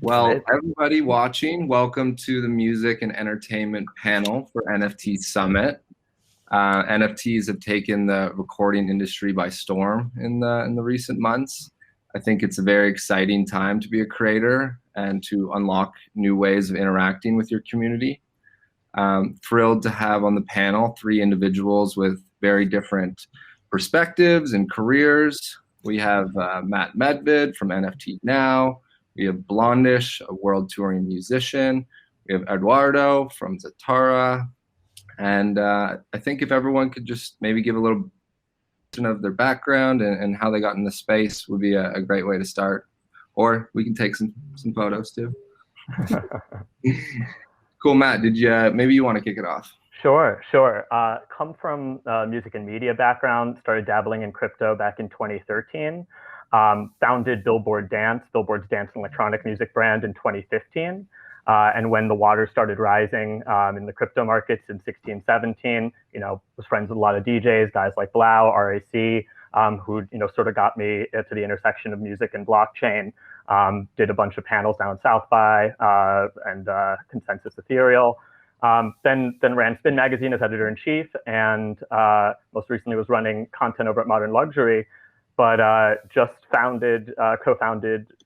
Well, Right. everybody watching, welcome to the Music and Entertainment panel for NFT Summit. NFTs have taken the recording industry by storm in the recent months. I think it's a very exciting time to be a creator and to unlock new ways of interacting with your community. Thrilled to have on the panel three individuals with very different perspectives and careers. We have Matt Medved from NFT Now. We have Blondish, a world touring musician. We have Eduardo from Zytara. And I think if everyone could just maybe give a little of their background and how they got in the space would be a great way to start. Or we can take some photos too. Cool, Matt. Did you maybe you want to kick it off? Sure. Come from music and media background, started dabbling in crypto back in 2013. Founded Billboard's dance and electronic music brand in 2015. And when the water started rising in the crypto markets in 16, 17, was friends with a lot of DJs, guys like Blau, RAC, who, sort of got me to the intersection of music and blockchain. Did a bunch of panels down South by and Consensus Ethereal. Then ran Spin Magazine as editor-in-chief, and most recently was running content over at Modern Luxury, but just co-founded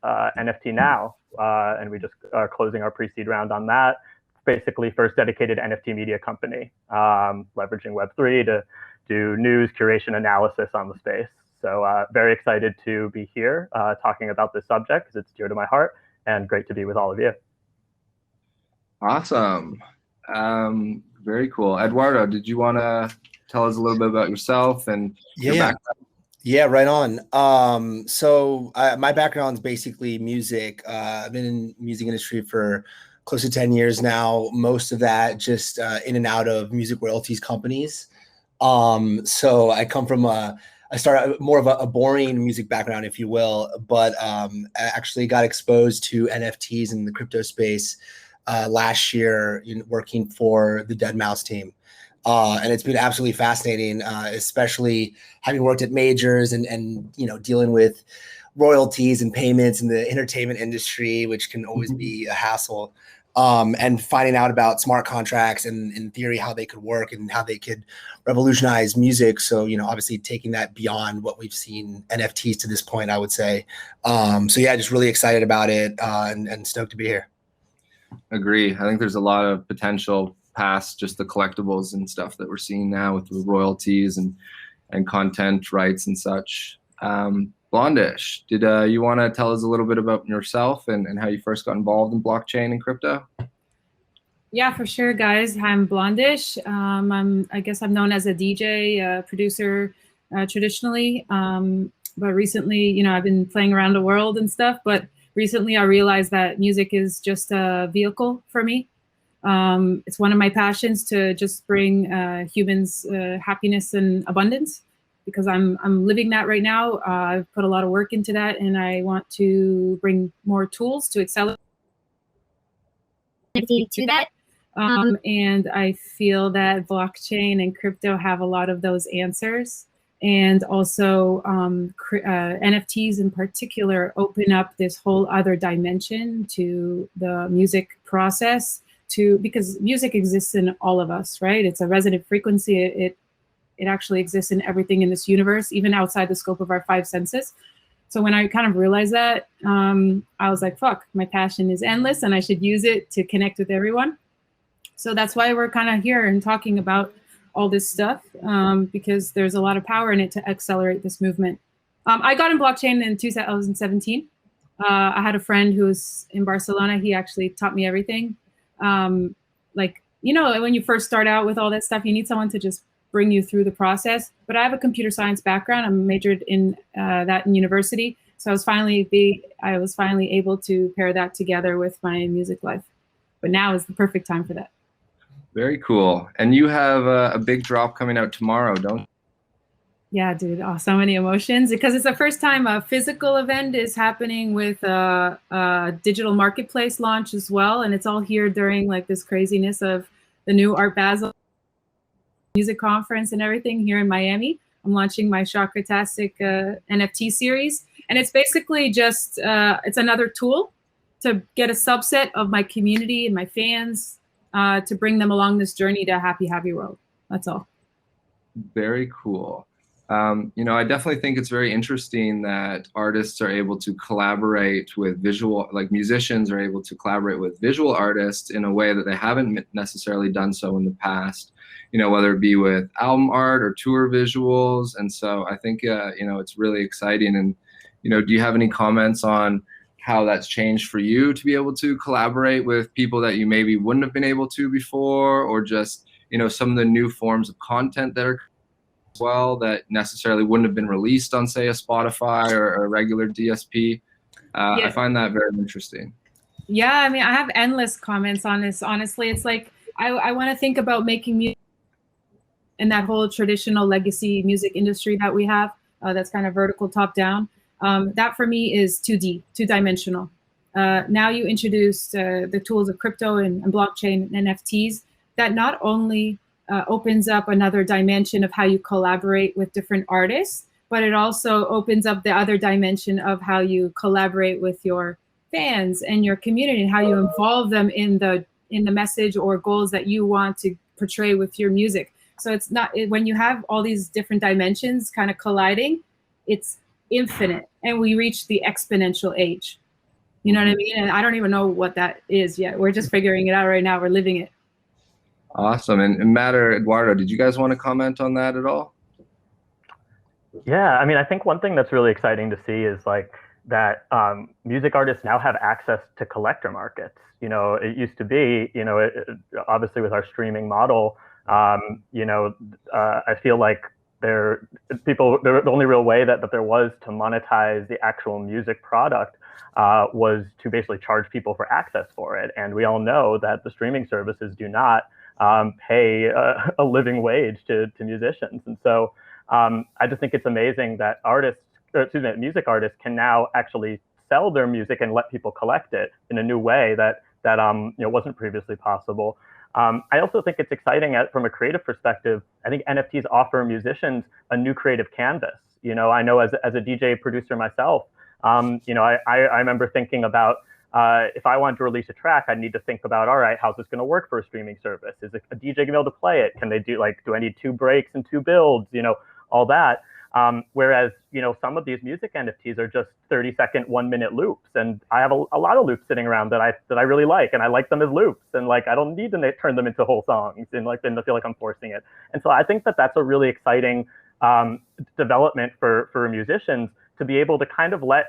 NFT Now, and we just are closing our pre-seed round on that. Basically, first dedicated NFT media company, leveraging Web3 to do news, curation, analysis on the space. So very excited to be here talking about this subject because it's dear to my heart, and great to be with all of you. Awesome. Very cool. Eduardo, did you want to tell us a little bit about yourself and your background? Yeah, right on. So my background is basically music. I've been in the music industry for close to 10 years now. Most of that just in and out of music royalties companies. So I come from I started more of a boring music background, if you will, but I actually got exposed to NFTs in the crypto space last year working for the deadmau5 team. And it's been absolutely fascinating, especially having worked at majors and dealing with royalties and payments in the entertainment industry, which can always be a hassle. And finding out about smart contracts and in theory how they could work and how they could revolutionize music. So, obviously taking that beyond what we've seen NFTs to this point, I would say. So yeah, just really excited about it and stoked to be here. Agree. I think there's a lot of potential past just the collectibles and stuff that we're seeing now with the royalties and content rights and such. Blondish, did you want to tell us a little bit about yourself and how you first got involved in blockchain and crypto? Yeah, for sure, guys. I'm Blondish. I guess I'm known as a DJ, producer traditionally. But recently, I've been playing around the world and stuff. But recently I realized that music is just a vehicle for me. It's one of my passions to just bring humans happiness and abundance, because I'm living that right now. I've put a lot of work into that, and I want to bring more tools to accelerate to that. And I feel that blockchain and crypto have a lot of those answers. And also NFTs in particular open up this whole other dimension to the music process, because music exists in all of us, right? It's a resonant frequency. It actually exists in everything in this universe, even outside the scope of our five senses. So when I kind of realized that, I was like, fuck, my passion is endless and I should use it to connect with everyone. So that's why we're kind of here and talking about all this stuff, because there's a lot of power in it to accelerate this movement. I got in blockchain in 2017. I had a friend who was in Barcelona. He actually taught me everything. When you first start out with all that stuff, you need someone to just bring you through the process. But I have a computer science background. I'm majored in that in university. So I was finally able to pair that together with my music life. But now is the perfect time for that. Very cool. And you have a big drop coming out tomorrow, don't you? Yeah, dude. Oh, so many emotions, because it's the first time a physical event is happening with a digital marketplace launch as well. And it's all here during like this craziness of the new Art Basel music conference and everything here in Miami. I'm launching my Chakratastic NFT series. And it's basically just, it's another tool to get a subset of my community and my fans to bring them along this journey to a happy world. That's all. Very cool. I definitely think it's very interesting that artists are able to collaborate with musicians are able to collaborate with visual artists in a way that they haven't necessarily done so in the past, whether it be with album art or tour visuals. And so I think, it's really exciting. And, do you have any comments on how that's changed for you to be able to collaborate with people that you maybe wouldn't have been able to before, or just, some of the new forms of content that are as well that necessarily wouldn't have been released on, say, a Spotify or a regular DSP? I find that very interesting. Yeah, I mean, I have endless comments on this. Honestly, it's like I want to think about making music in that whole traditional legacy music industry that we have. That's kind of vertical, top down. That for me is 2D, two-dimensional. Now you introduce the tools of crypto and blockchain and NFTs that not only opens up another dimension of how you collaborate with different artists, but it also opens up the other dimension of how you collaborate with your fans and your community and how you involve them in the message or goals that you want to portray with your music. So it's not, when you have all these different dimensions kind of colliding, it's infinite, and we reach the exponential age. You know what I mean? And I don't even know what that is yet. We're just figuring it out right now. We're living it. Awesome. And Matt or Eduardo, did you guys want to comment on that at all? Yeah, I mean, I think one thing that's really exciting to see is like that music artists now have access to collector markets. It used to be, obviously with our streaming model, I feel like the only real way that there was to monetize the actual music product was to basically charge people for access for it. And we all know that the streaming services do not pay a living wage to musicians. And so I just think it's amazing that music artists can now actually sell their music and let people collect it in a new way that wasn't previously possible. I also think it's exciting from a creative perspective. I think NFTs offer musicians a new creative canvas. I know as a DJ producer myself, I remember thinking about if I wanted to release a track, I'd need to think about, all right, how's this going to work for a streaming service? Is a DJ going to be able to play it? Can they do I need 2 breaks and 2 builds? All that. Whereas, some of these music NFTs are just 30-second, 1-minute loops. And I have a lot of loops sitting around that I really like, and I like them as loops. And I don't need to turn them into whole songs and then feel like I'm forcing it. And so I think that that's a really exciting development for musicians to be able to kind of let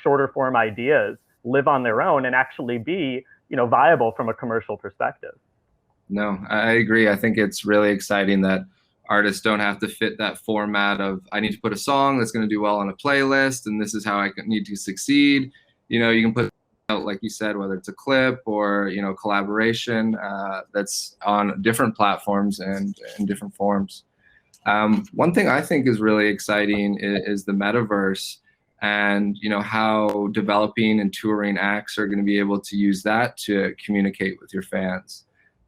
shorter form ideas live on their own and actually be, viable from a commercial perspective. No, I agree. I think it's really exciting that artists don't have to fit that format of, I need to put a song that's going to do well on a playlist, and this is how I need to succeed. You can put out, like you said, whether it's a clip or, collaboration that's on different platforms and in different forms. One thing I think is really exciting is the Metaverse, and how developing and touring acts are going to be able to use that to communicate with your fans.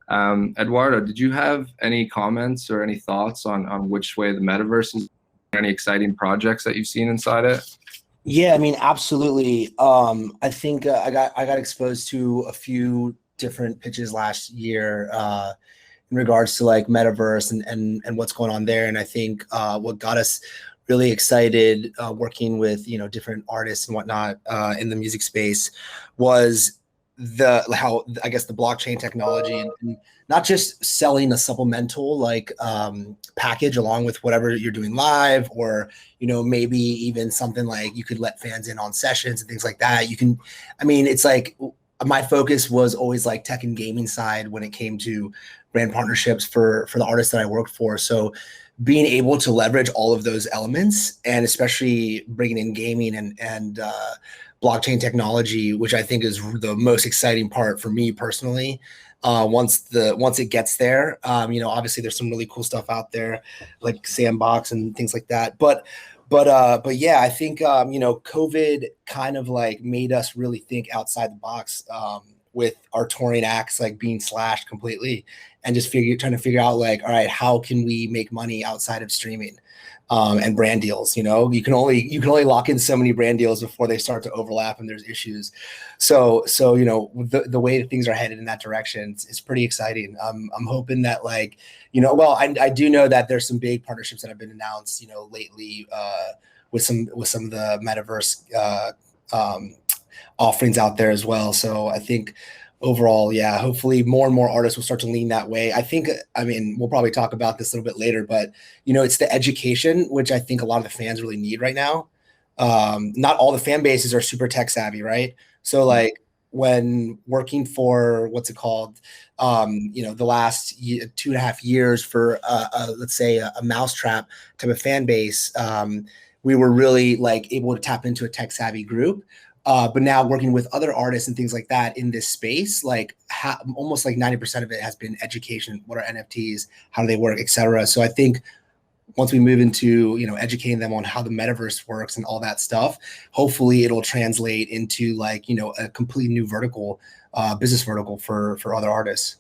Eduardo, did you have any comments or any thoughts on which way the Metaverse is? Any exciting projects that you've seen inside it? Yeah, I mean, absolutely. I think I got exposed to a few different pitches last year in regards to Metaverse and what's going on there. And I think what got us really excited working with different artists and whatnot in the music space was how I guess the blockchain technology and not just selling a supplemental package along with whatever you're doing live, or maybe even something like you could let fans in on sessions and things like that. It's my focus was always tech and gaming side when it came to brand partnerships for the artists that I worked for. So being able to leverage all of those elements, and especially bringing in gaming and blockchain technology, which I think is the most exciting part for me personally. Once it gets there, obviously there's some really cool stuff out there like Sandbox and things like that. But yeah, I think COVID kind of made us really think outside the box with our touring acts being slashed completely, and just trying to figure out all right, how can we make money outside of streaming? and brand deals. You know, you can only lock in so many brand deals before they start to overlap and there's issues. So you know, the way that things are headed in that direction is pretty exciting. I'm hoping that, like, you know, well, I do know that there's some big partnerships that have been announced, you know, lately with some of the metaverse offerings out there as well. So I think overall, yeah, hopefully more and more artists will start to lean that way. I mean, we'll probably talk about this a little bit later, but, you know, it's the education, which I think a lot of the fans really need right now. Not all the fan bases are super tech savvy, right? So like when working for, what's it called? You know, the last 2.5 years for, let's say a Mousetrap type of fan base, we were really like able to tap into a tech savvy group. But now working with other artists and things like that in this space, like almost like 90% of it has been education. What are NFTs? How do they work, et cetera? So I think once we move into, you know, educating them on how the metaverse works and all that stuff, hopefully it'll translate into, like, you know, a completely new vertical, business vertical for other artists.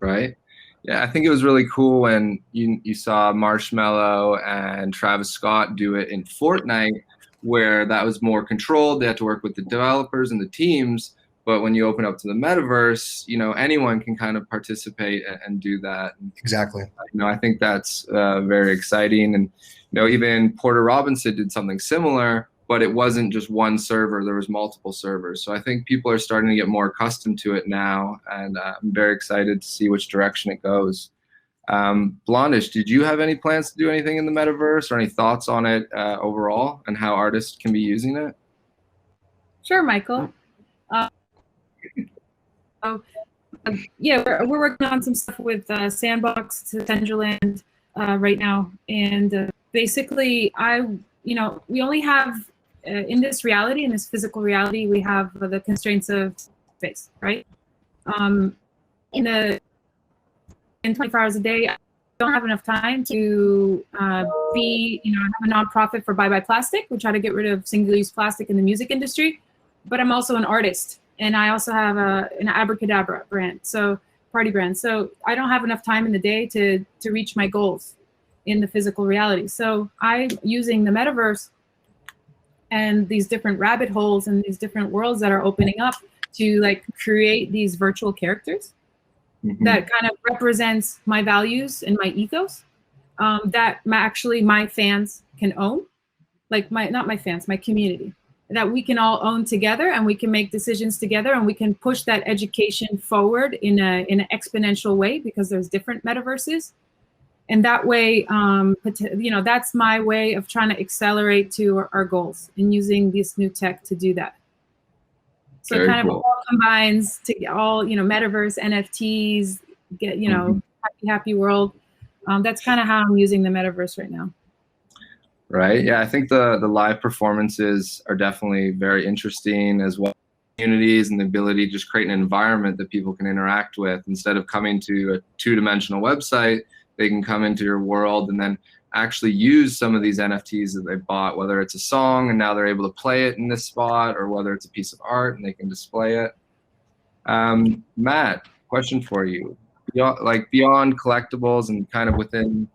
Right. Yeah, I think it was really cool when you saw Marshmello and Travis Scott do it in Fortnite, where that was more controlled. They had to work with the developers and the teams. But when you open up to the metaverse, you know, anyone can kind of participate and do that. Exactly. You know, I think that's very exciting. And, you know, even Porter Robinson did something similar, but it wasn't just one server. There was multiple servers. So I think people are starting to get more accustomed to it now. And I'm very excited to see which direction it goes. Blondish, did you have any plans to do anything in the metaverse, or any thoughts on it overall and how artists can be using it? Sure, Michael. Yeah, we're working on some stuff with Sandbox to Decentraland right now, and basically, you know, we only have in this reality, in this physical reality, we have the constraints of space, right? In 24 hours a day, I don't have enough time to you know, have a nonprofit for Bye Bye Plastic. We try to get rid of single-use plastic in the music industry, but I'm also an artist, and I also have an Abracadabra brand, so party brand. So I don't have enough time in the day to reach my goals in the physical reality. So I'm using the metaverse and these different rabbit holes and these different worlds that are opening up to, like, create these virtual characters that kind of represents my values and my ethos, that actually my fans can own, like not my fans, my community, that we can all own together, and we can make decisions together, and we can push that education forward in an exponential way, because there's different metaverses. And that way, you know, that's my way of trying to accelerate to our goals, and using this new tech to do that. So Very it kind cool. of all combines to get all, you know, metaverse, NFTs, get, you know, happy world. That's kind of how I'm using the metaverse right now. Right. Yeah, I think the live performances are definitely very interesting, as well. Communities and the ability to just create an environment that people can interact with. Instead of coming to a two-dimensional website, they can come into your world and then actually use some of these NFTs that they bought, whether it's a song and now they're able to play it in this spot, or whether it's a piece of art and they can display it. Matt, question for you. Beyond collectibles and kind of within,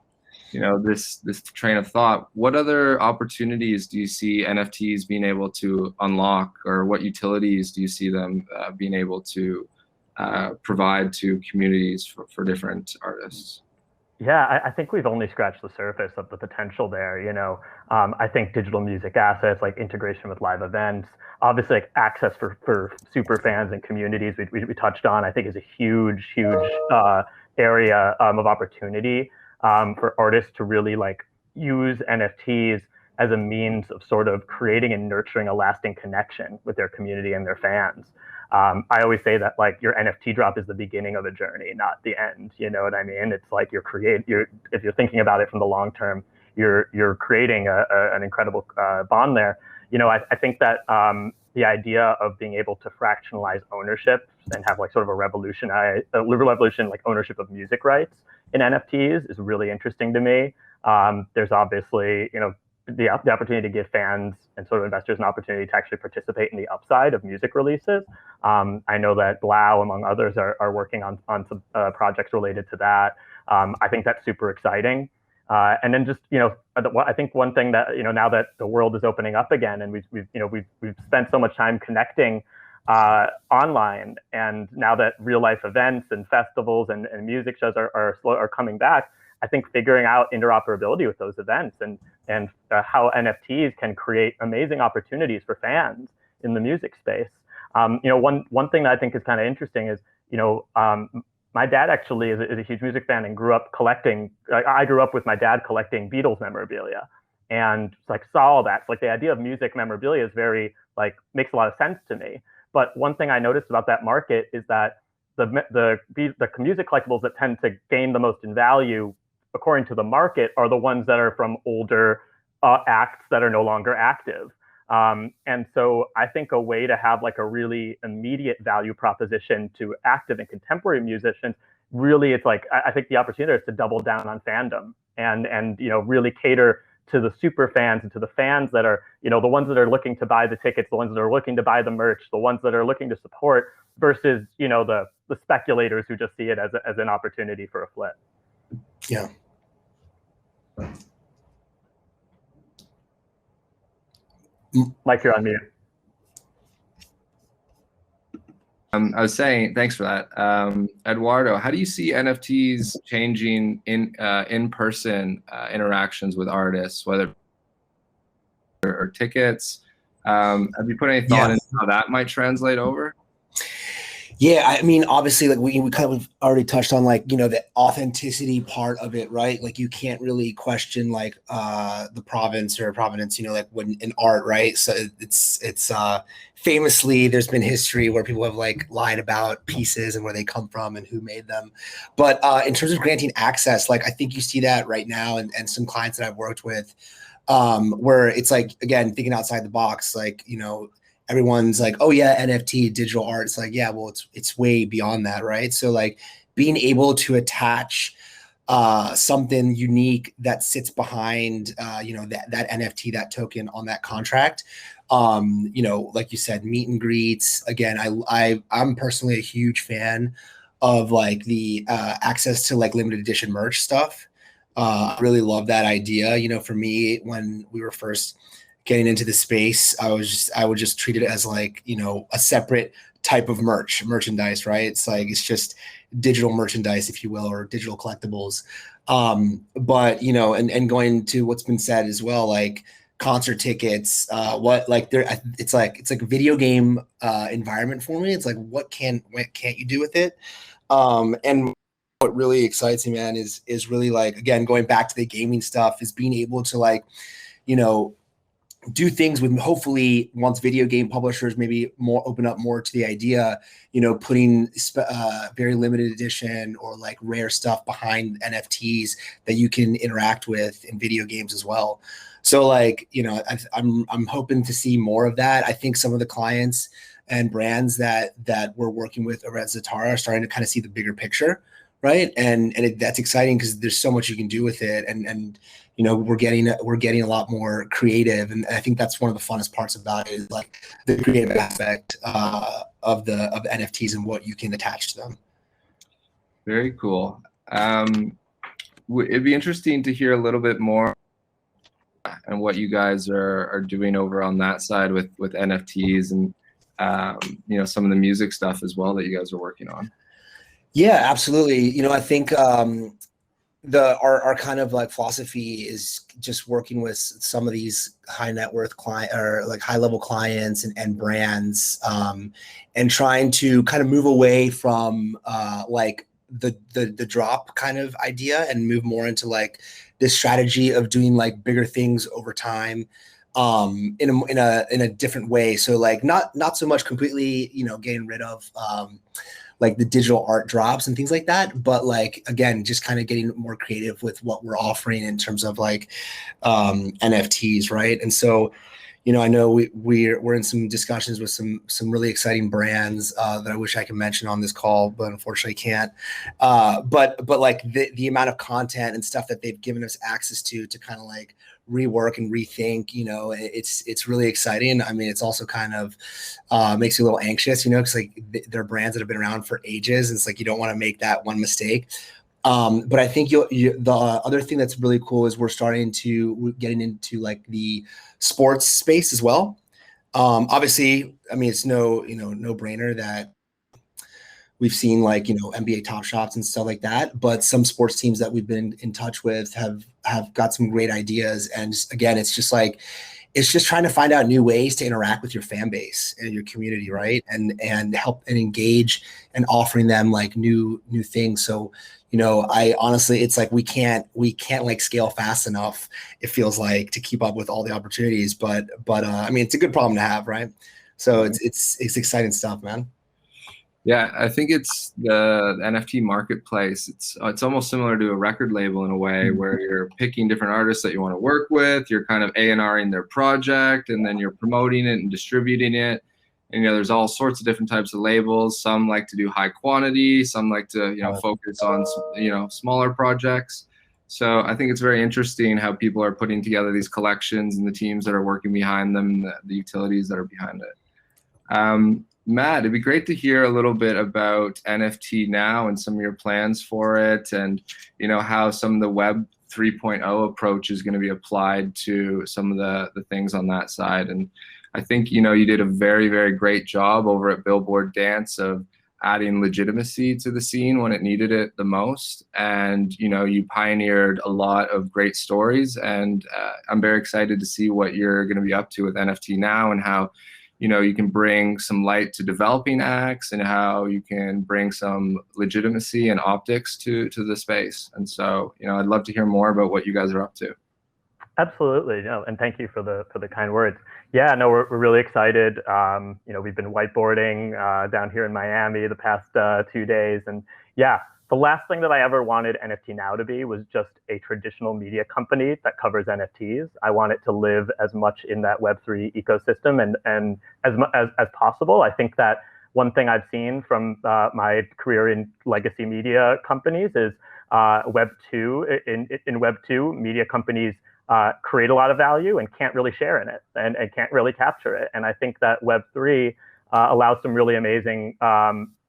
you know, this train of thought, what other opportunities do you see NFTs being able to unlock, or what utilities do you see them being able to provide to communities for different artists? Yeah, I think we've only scratched the surface of the potential there. You know, I think digital music assets, like integration with live events, obviously like access for super fans and communities we touched on, I think is a huge area of opportunity for artists to really like use NFTs as a means of sort of creating and nurturing a lasting connection with their community and their fans. I always say that, like, your NFT drop is the beginning of a journey, not the end. You know what I mean? It's like if you're thinking about it from the long term, you're creating an incredible bond there. You know, I think that the idea of being able to fractionalize ownership and have like sort of a revolution like ownership of music rights in NFTs is really interesting to me. There's obviously, you know, the opportunity to give fans and sort of investors an opportunity to actually participate in the upside of music releases. I know that Blau, among others, are working on some projects related to that. I think that's super exciting. And then just, I think one thing that, now that the world is opening up again, and we've spent so much time connecting online, and now that real life events and festivals and music shows are coming back, I think figuring out interoperability with those events and how NFTs can create amazing opportunities for fans in the music space. One thing that I think is kind of interesting is, my dad actually is a huge music fan and grew up collecting. I grew up with my dad collecting Beatles memorabilia, and saw all that. So the idea of music memorabilia is very makes a lot of sense to me. But one thing I noticed about that market is that the music collectibles that tend to gain the most in value, according to the market, are the ones that are from older acts that are no longer active. And so I think a way to have a really immediate value proposition to active and contemporary musicians, really, it's I think the opportunity is to double down on fandom and really cater to the super fans and to the fans that are, the ones that are looking to buy the tickets, the ones that are looking to buy the merch, the ones that are looking to support, versus, the speculators who just see it as an opportunity for a flip. Yeah. Mike, you're on mute. I was saying, thanks for that. Eduardo, how do you see NFTs changing in-person interactions with artists, whether or tickets? Have you put any thought into how that might translate over? Yeah, I mean, obviously, we kind of already touched on the authenticity part of it, right? You can't really question the provenance, when in art, right? So it's famously, there's been history where people have lied about pieces and where they come from and who made them. But in terms of granting access, I think you see that right now, and some clients that I've worked with, where it's again, thinking outside the box, everyone's oh yeah, NFT, digital art. It's yeah, well, it's way beyond that, right? So being able to attach something unique that sits behind that NFT, that token on that contract. Like you said, meet and greets. Again, I'm personally a huge fan of the access to limited edition merch stuff. I really love that idea. For me, when we were first getting into the space, I would just treat it as a separate type of merchandise, right? It's just digital merchandise, if you will, or digital collectibles. But and going to what's been said as well, concert tickets, it's a video game environment for me. It's what can't you do with it? And what really excites me, man, is really again, going back to the gaming stuff, is being able to do things with, hopefully, once video game publishers maybe open up more to the idea, putting very limited edition or rare stuff behind NFTs that you can interact with in video games as well. So I'm hoping to see more of that. I think some of the clients and brands that we're working with over at Zytara are starting to kind of see the bigger picture, right? And that's exciting because there's so much you can do with it, and we're getting a lot more creative, and I think that's one of the funnest parts about it, is the creative aspect of the NFTs and what you can attach to them. Very cool. It'd be interesting to hear a little bit more and what you guys are doing over on that side with NFTs and some of the music stuff as well that you guys are working on. Yeah, absolutely. I think our kind of philosophy is just working with some of these high net worth client, or high level clients and brands, and trying to kind of move away from the drop kind of idea and move more into this strategy of doing bigger things over time, in a different way. So not so much completely getting rid of the digital art drops and things like that, but again, just kind of getting more creative with what we're offering in terms of NFTs, right? And so I know we're in some discussions with some really exciting brands that I wish I could mention on this call, but unfortunately can't. But the amount of content and stuff that they've given us access to kind of rework and rethink, it's really exciting. I mean, it's also kind of makes you a little anxious, because they're brands that have been around for ages, and it's you don't want to make that one mistake. But I think the other thing that's really cool is we're getting into like the sports space as well. Obviously, I mean, it's no brainer that we've seen like, NBA Top Shots and stuff like that, but some sports teams that we've been in touch with have got some great ideas. And again, it's just trying to find out new ways to interact with your fan base and your community, right? And help and engage and offering them like new things. So, I honestly, it's like we can't like scale fast enough, it feels like, to keep up with all the opportunities. But I mean, it's a good problem to have, right? So it's exciting stuff, man. Yeah, I think it's the NFT marketplace. It's almost similar to a record label in a way, where you're picking different artists that you want to work with. You're kind of A&Ring their project, and then you're promoting it and distributing it. And there's all sorts of different types of labels. Some like to do high quantity. Some like to focus on smaller projects. So I think it's very interesting how people are putting together these collections and the teams that are working behind them, and the utilities that are behind it. Matt, it'd be great to hear a little bit about NFT Now and some of your plans for it, and how some of the Web 3.0 approach is going to be applied to some of the things on that side. And I think you did a very, very great job over at Billboard Dance of adding legitimacy to the scene when it needed it the most, and you pioneered a lot of great stories. And I'm very excited to see what you're going to be up to with NFT Now, and how you can bring some light to developing acts, and how you can bring some legitimacy and optics to the space. And so, I'd love to hear more about what you guys are up to. Absolutely, and thank you for the kind words. Yeah, no, we're really excited. We've been whiteboarding down here in Miami the past 2 days, and yeah, the last thing that I ever wanted NFT Now to be was just a traditional media company that covers NFTs. I want it to live as much in that Web3 ecosystem and as possible. I think that one thing I've seen from my career in legacy media companies is Web 2. In Web 2, media companies create a lot of value and can't really share in it, and can't really capture it. And I think that Web 3 allows some really amazing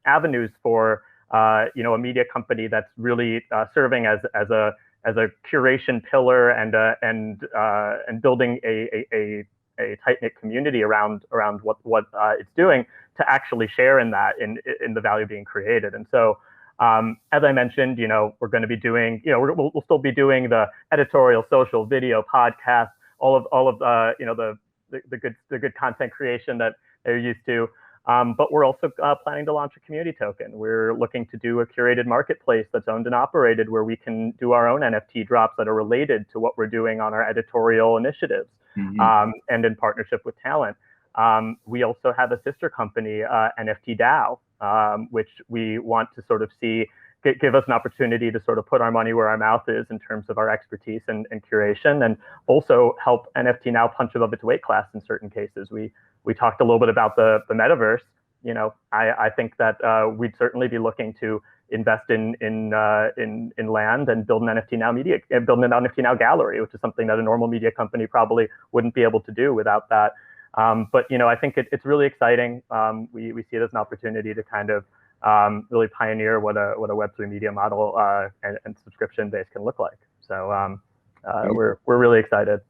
avenues for a media company that's really serving as a curation pillar and building a tight-knit community around what it's doing, to actually share in that, in the value being created. And so, as I mentioned, we're going to be doing, we'll still be doing the editorial, social, video, podcast, all of the good content creation that they're used to. But we're also planning to launch a community token. We're looking to do a curated marketplace that's owned and operated, where we can do our own NFT drops that are related to what we're doing on our editorial initiatives, and in partnership with talent. We also have a sister company, NFT Now, which we want to sort of see give us an opportunity to sort of put our money where our mouth is in terms of our expertise and curation, and also help NFT Now punch above its weight class in certain cases. We talked a little bit about the Metaverse. I think that we'd certainly be looking to invest in land and build an NFT Now gallery, which is something that a normal media company probably wouldn't be able to do without that. But I think it's really exciting. We see it as an opportunity to kind of really pioneer what a Web3 media model and subscription base can look like. So we're really excited.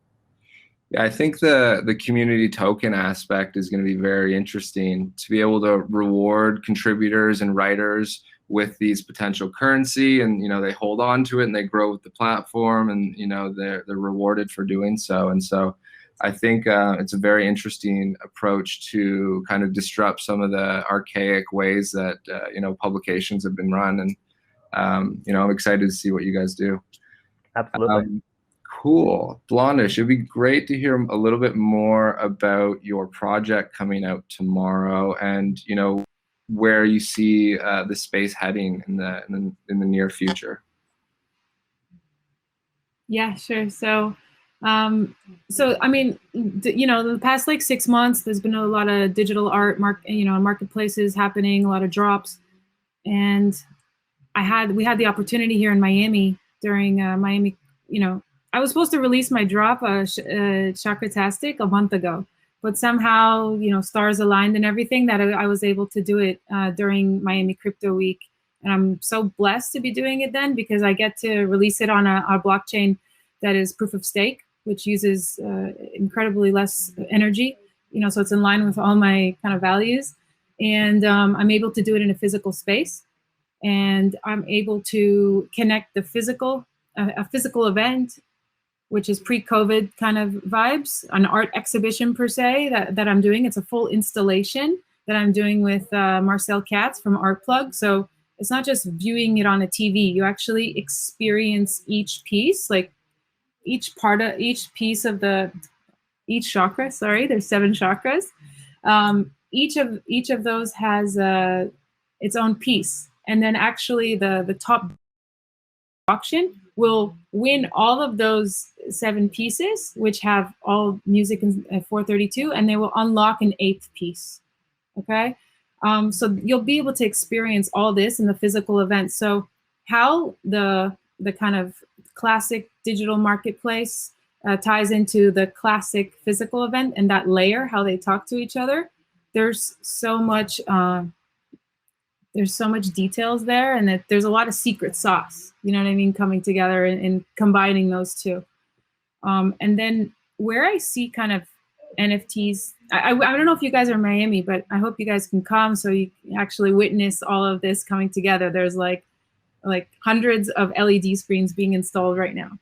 Yeah, I think the community token aspect is going to be very interesting, to be able to reward contributors and writers with these potential currency, and they hold on to it and they grow with the platform, and they're rewarded for doing so. And so I think it's a very interesting approach to kind of disrupt some of the archaic ways that publications have been run, and I'm excited to see what you guys do. Absolutely. Cool. Blondish, it'd be great to hear a little bit more about your project coming out tomorrow, and where you see the space heading in the near future. Yeah, sure. So I mean, the past like 6 months, there's been a lot of digital art marketplaces happening, a lot of drops, and we had the opportunity here in Miami during Miami. I was supposed to release my drop, Chakratastic, a month ago, but somehow stars aligned and everything that I was able to do it during Miami Crypto Week, And I'm so blessed to be doing it then, because I get to release it on a blockchain that is proof of stake, which uses incredibly less energy, so it's in line with all my kind of values. And I'm able to do it in a physical space. And I'm able to connect the a physical event, which is pre-COVID kind of vibes, an art exhibition per se that I'm doing. It's a full installation that I'm doing with Marcel Katz from Artplug. So it's not just viewing it on a TV. You actually experience each piece, like each piece of each chakra. Sorry, there's 7 chakras. Each of those has its own piece, and then actually the top auction will win all of those 7 pieces, which have all music in 432, and they will unlock an 8th piece. Okay, so you'll be able to experience all this in the physical event. So how the kind of classic digital marketplace ties into the classic physical event, and that layer, how they talk to each other. There's so much details there, and that there's a lot of secret sauce, you know what I mean, coming together and combining those two. And then where I see kind of NFTs, I don't know if you guys are in Miami, but I hope you guys can come so you can actually witness all of this coming together. There's like hundreds of LED screens being installed right now.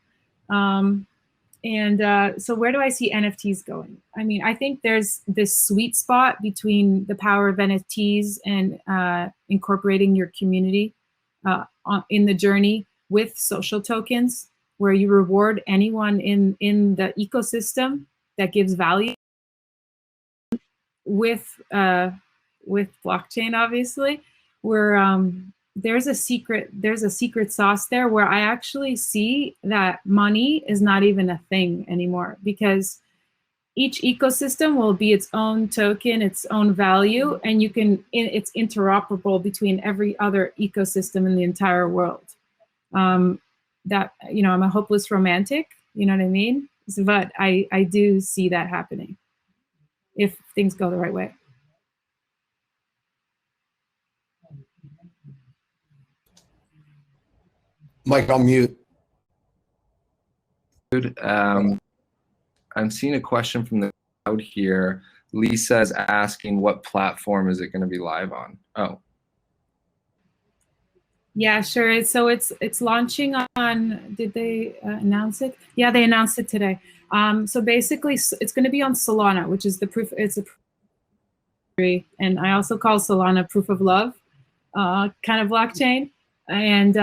So where do I see NFTs going? I mean, I think there's this sweet spot between the power of NFTs and incorporating your community in the journey with social tokens, where you reward anyone in the ecosystem that gives value with blockchain, obviously, where there's a secret sauce there, where I actually see that money is not even a thing anymore, because each ecosystem will be its own token, its own value, and it's interoperable between every other ecosystem in the entire world. I'm a hopeless romantic, you know what I mean? But I do see that happening if things go the right way. Mike, I'll mute. Good. I'm seeing a question from the crowd here. Lisa is asking, what platform is it going to be live on? Oh. Yeah, sure. So it's launching on, did they announce it? Yeah, they announced it today. So basically it's going to be on Solana, which is and I also call Solana proof of love kind of blockchain. And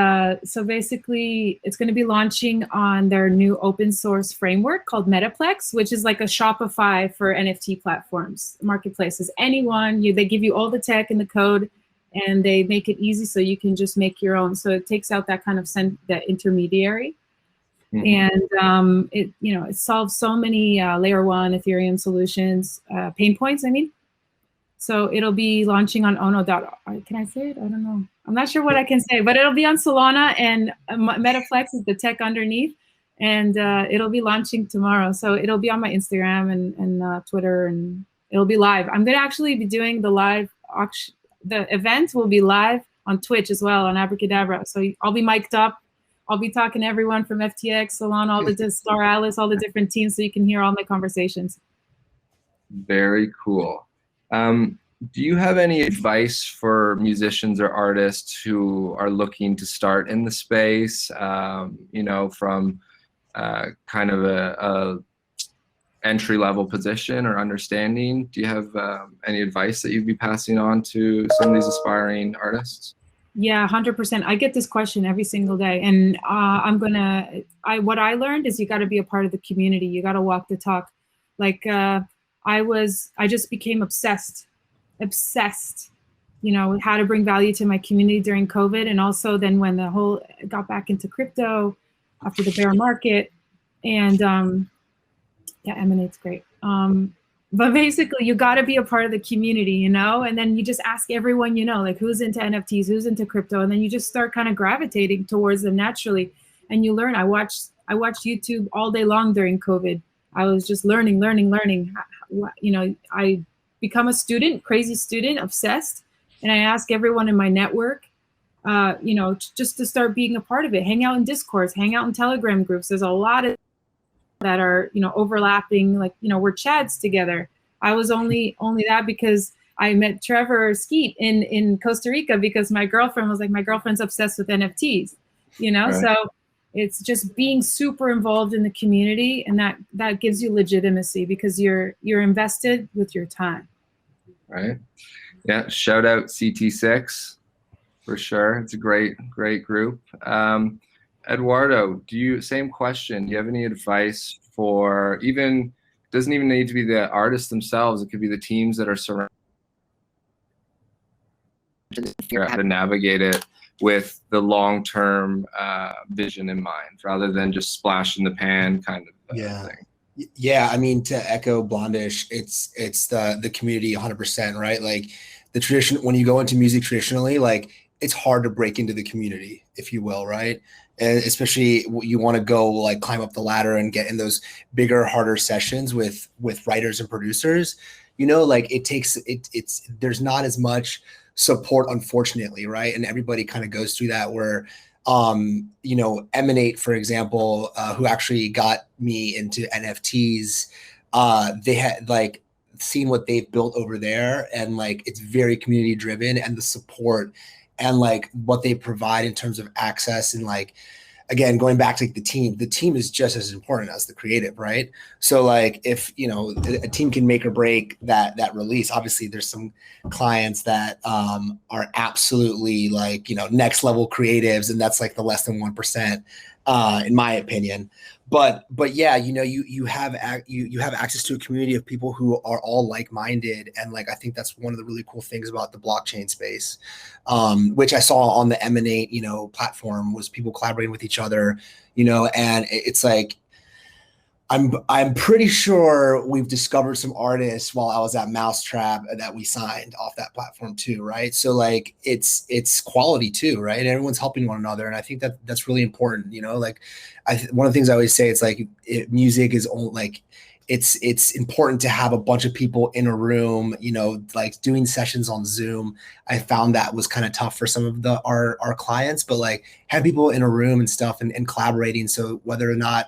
so basically it's going to be launching on their new open source framework called Metaplex, which is like a Shopify for NFT platforms, marketplaces. They give you all the tech and the code, and they make it easy so you can just make your own. So it takes out that kind of that intermediary. Mm-hmm. And it solves so many layer 1 Ethereum solutions, pain points, I mean. So it'll be launching on ono.org. Can I say it? I don't know. I'm not sure what I can say, but it'll be on Solana, and Metaplex is the tech underneath, and it'll be launching tomorrow. So it'll be on my Instagram and Twitter, and it'll be live. I'm going to actually be doing the live auction. The event will be live on Twitch as well, on Abracadabra. So I'll be mic'd up. I'll be talking to everyone from FTX, Solana, all the Star Atlas, all the different teams, so you can hear all my conversations. Very cool. Do you have any advice for musicians or artists who are looking to start in the space, from kind of a entry-level position or understanding? Do you have any advice that you'd be passing on to some of these aspiring artists? Yeah, 100%. I get this question every single day, and what I learned is you got to be a part of the community. You got to walk the talk. Like I just became obsessed, with how to bring value to my community during COVID, and also then when got back into crypto after the bear market, and Eminate's great. But basically, you got to be a part of the community, and then you just ask everyone, like who's into NFTs, who's into crypto, and then you just start kind of gravitating towards them naturally, and you learn. I watched YouTube all day long during COVID. I was just learning. I become a student, crazy student, obsessed, and I ask everyone in my network, you know, just to start being a part of it. Hang out in Discords, hang out in Telegram groups. There's a lot of that are, you know, overlapping, like, you know, we're Chads together. I was only that because I met Trevor Skeet in Costa Rica because my girlfriend was like, my girlfriend's obsessed with NFTs, you know? Right. So it's just being super involved in the community, and that gives you legitimacy because you're invested with your time. Right. Yeah. Shout out CT6 for sure. It's a great group. Eduardo, same question. Do you have any advice for doesn't even need to be the artists themselves. It could be the teams that are surrounded, how to navigate it with the long-term vision in mind, rather than just splash in the pan kind of thing. Yeah, I mean, to echo Blondish, it's the community 100%, right? Like the tradition, when you go into music traditionally, like it's hard to break into the community, if you will, right? And especially you want to go like climb up the ladder and get in those bigger, harder sessions with writers and producers. You know, like there's not as much support, unfortunately, right? And everybody kind of goes through that where you know, Emanate, for example, who actually got me into NFTs, they had like seen what they've built over there, and like it's very community driven, and the support and like what they provide in terms of access, and like, again, going back to like the team is just as important as the creative, right? So like if, you know, a team can make or break that release, obviously there's some clients that are absolutely like, you know, next level creatives, and that's like the less than 1%, in my opinion. But yeah, you know, you have access to a community of people who are all like-minded, and like I think that's one of the really cool things about the blockchain space, which I saw on the Emanate, you know, platform, was people collaborating with each other, you know, and it's like I'm pretty sure we've discovered some artists while I was at Mousetrap that we signed off that platform too, right? So like it's quality too, right? And everyone's helping one another, and I think that's really important, you know. Like one of the things I always say, it's like music is only like it's important to have a bunch of people in a room, you know, like doing sessions on Zoom. I found that was kind of tough for some of our clients, but like have people in a room and stuff and collaborating. So whether or not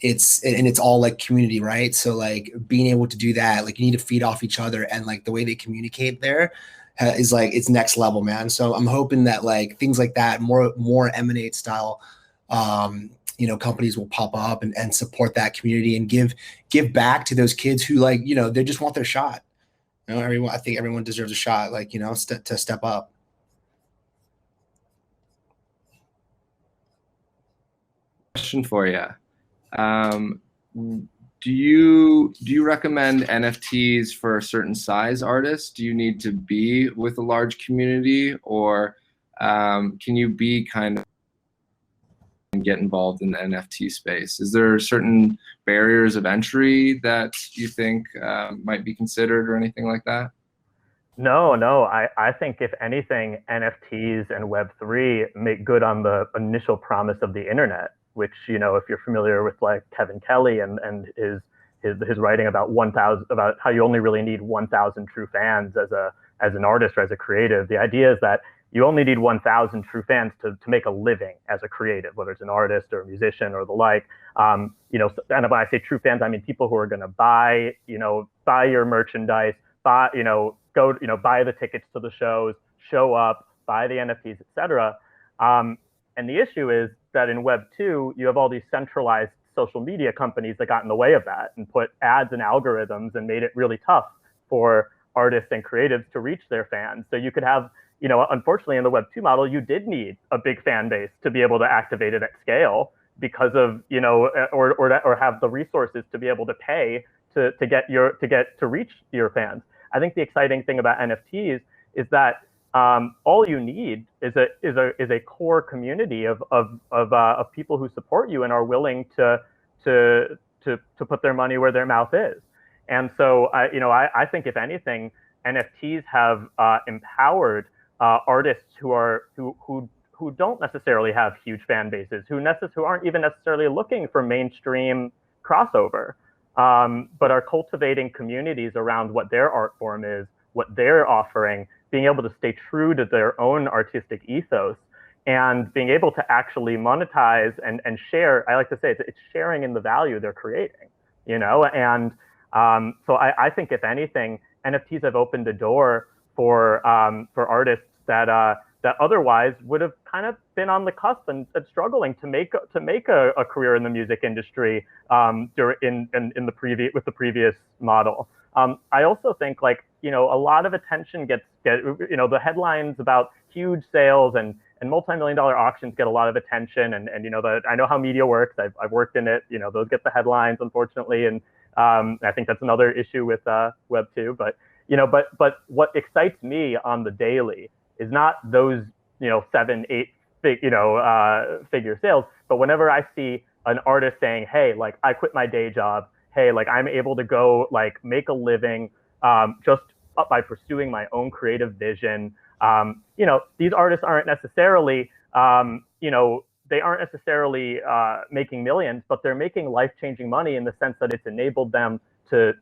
it's all like community, right? So like being able to do that, like you need to feed off each other, and like the way they communicate there is like, it's next level, man. So I'm hoping that like things like that, more Emanate style, you know, companies will pop up and support that community and give back to those kids who, like, you know, they just want their shot. You know, I think everyone deserves a shot, like, you know, to step up. Question for you. Do you recommend NFTs for a certain size artist? Do you need to be with a large community, or can you be kind of and get involved in the NFT space? Is there certain barriers of entry that you think might be considered, or anything like that? No, I think if anything, NFTs and Web3 make good on the initial promise of the internet, which, you know, if you're familiar with like Kevin Kelly and his writing about about how you only really need 1,000 true fans as an artist or as a creative. The idea is that you only need 1,000 true fans to make a living as a creative, whether it's an artist or a musician or the like. You know, and when I say true fans, I mean people who are going to buy your merchandise, buy the tickets to the shows, show up, buy the NFTs, etc. And the issue is that in Web 2, you have all these centralized social media companies that got in the way of that and put ads and algorithms and made it really tough for artists and creatives to reach their fans. So you could have, you know, unfortunately in the Web 2 model, you did need a big fan base to be able to activate it at scale because of, you know, or have the resources to be able to pay to reach your fans. I think the exciting thing about NFTs is that all you need is a core community of people who support you and are willing to put their money where their mouth is. And so I think if anything, NFTs have empowered artists who don't necessarily have huge fan bases, who aren't even necessarily looking for mainstream crossover, but are cultivating communities around what their art form is, what they're offering, being able to stay true to their own artistic ethos. and being able to actually monetize and share. I like to say it's sharing in the value they're creating, you know? And so I think if anything, NFTs have opened a door for artists that otherwise would have kind of been on the cusp and struggling to make a career in the music industry with the previous model. I also think, like, you know, a lot of attention gets you know, the headlines about huge sales and multi-million-dollar auctions get a lot of attention, and you know, I know how media works. I've worked in it. You know, those get the headlines, unfortunately, and I think that's another issue with Web 2. But you know, but what excites me on the daily is not those, you know, 7, 8 figure sales, but whenever I see an artist saying, hey, like, I quit my day job, hey, like, I'm able to go, like, make a living just by pursuing my own creative vision. You know, these artists aren't necessarily, you know, they aren't necessarily making millions, but they're making life-changing money in the sense that it's enabled them to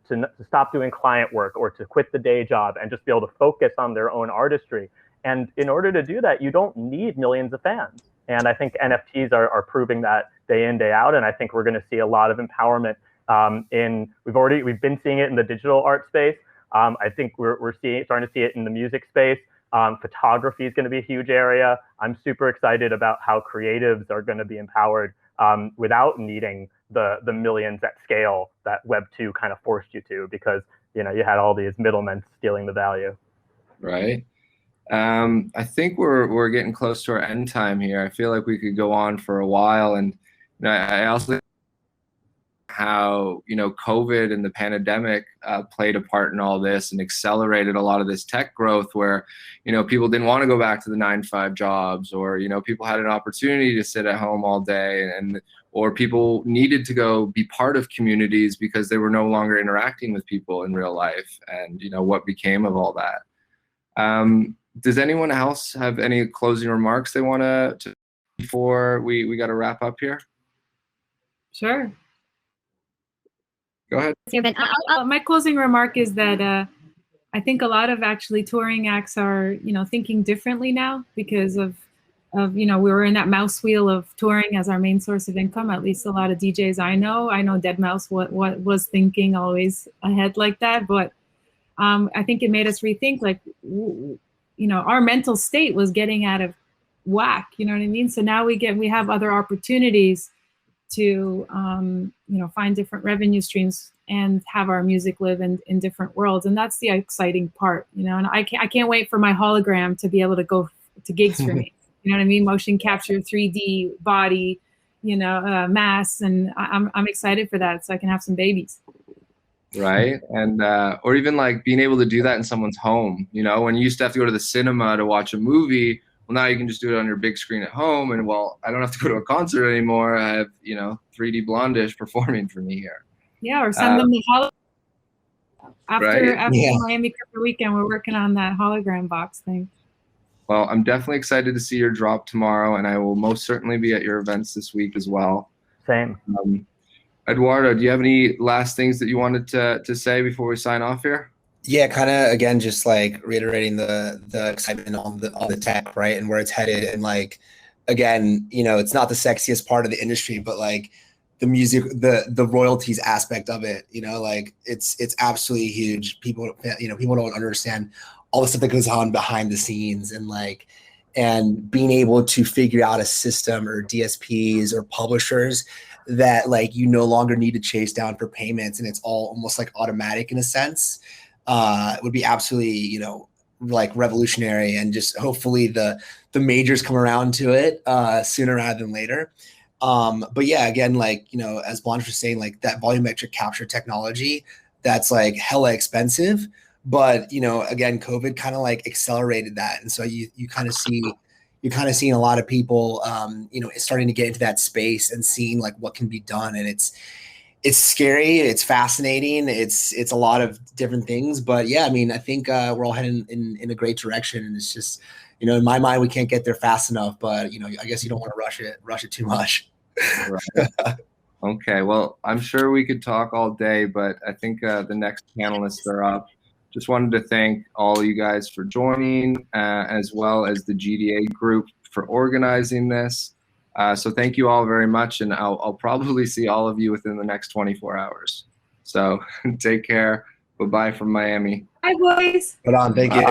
stop doing client work or to quit the day job and just be able to focus on their own artistry. And in order to do that, you don't need millions of fans. And I think NFTs are proving that day in, day out. And I think we're going to see a lot of empowerment we've been seeing it in the digital art space. I think we're starting to see it in the music space. Photography is going to be a huge area. I'm super excited about how creatives are going to be empowered without needing the millions at scale that Web 2 kind of forced you to, because, you know, you had all these middlemen stealing the value. Right. I think we're getting close to our end time here. I feel like we could go on for a while, and you know, I also think how, you know, COVID and the pandemic played a part in all this and accelerated a lot of this tech growth, where, you know, people didn't want to go back to the 9-to-5 jobs, or, you know, people had an opportunity to sit at home all day, or people needed to go be part of communities because they were no longer interacting with people in real life, and, you know, what became of all that. Does anyone else have any closing remarks they want to before we got to wrap up here? Sure. Go ahead. My closing remark is that I think a lot of actually touring acts are, you know, thinking differently now because of you know, we were in that mouse wheel of touring as our main source of income. At least a lot of DJs I know Dead Mouse what was thinking always ahead like that, but I think it made us rethink, like, you know, our mental state was getting out of whack, you know what I mean? So now we have other opportunities to, you know, find different revenue streams and have our music live in different worlds. And that's the exciting part, you know, and I can't wait for my hologram to be able to go to gigs for me. You know what I mean? Motion capture, 3D body, you know, mass. And I'm excited for that, so I can have some babies. Right. And or even like being able to do that in someone's home, you know, when you used to have to go to the cinema to watch a movie, well, now you can just do it on your big screen at home, and, well, I don't have to go to a concert anymore. I have, you know, 3D Blondish performing for me here. Yeah, or send them the hologram. After Yeah. Miami Crypto Weekend, we're working on that hologram box thing. Well, I'm definitely excited to see your drop tomorrow, and I will most certainly be at your events this week as well. Same. Eduardo, do you have any last things that you wanted to say before we sign off here? Yeah, kind of, again, just like reiterating the excitement on the tech, right, and where it's headed. And like, again, you know, it's not the sexiest part of the industry, but like the music, the royalties aspect of it, you know, like it's absolutely huge. People, you know, people don't understand all the stuff that goes on behind the scenes, and like, and being able to figure out a system or DSPs or publishers that like you no longer need to chase down for payments, and it's all almost like automatic in a sense. It would be absolutely, you know, like revolutionary, and just hopefully the majors come around to it sooner rather than later. But yeah, again, like, you know, as Blondish was saying, like that volumetric capture technology, that's like hella expensive. But, you know, again, COVID kind of like accelerated that. And so you kind of seeing a lot of people, you know, starting to get into that space and seeing like what can be done. And it's scary. It's fascinating. It's a lot of different things. But yeah, I mean, I think we're all heading in a great direction. And it's just, you know, in my mind, we can't get there fast enough. But, you know, I guess you don't want to rush it too much. Right. Okay. Well, I'm sure we could talk all day, but I think the next panelists are up. Just wanted to thank all you guys for joining, as well as the GDA group for organizing this. So thank you all very much, and I'll probably see all of you within the next 24 hours. So take care. Bye-bye from Miami. Hi, boys. Hold on, thank you.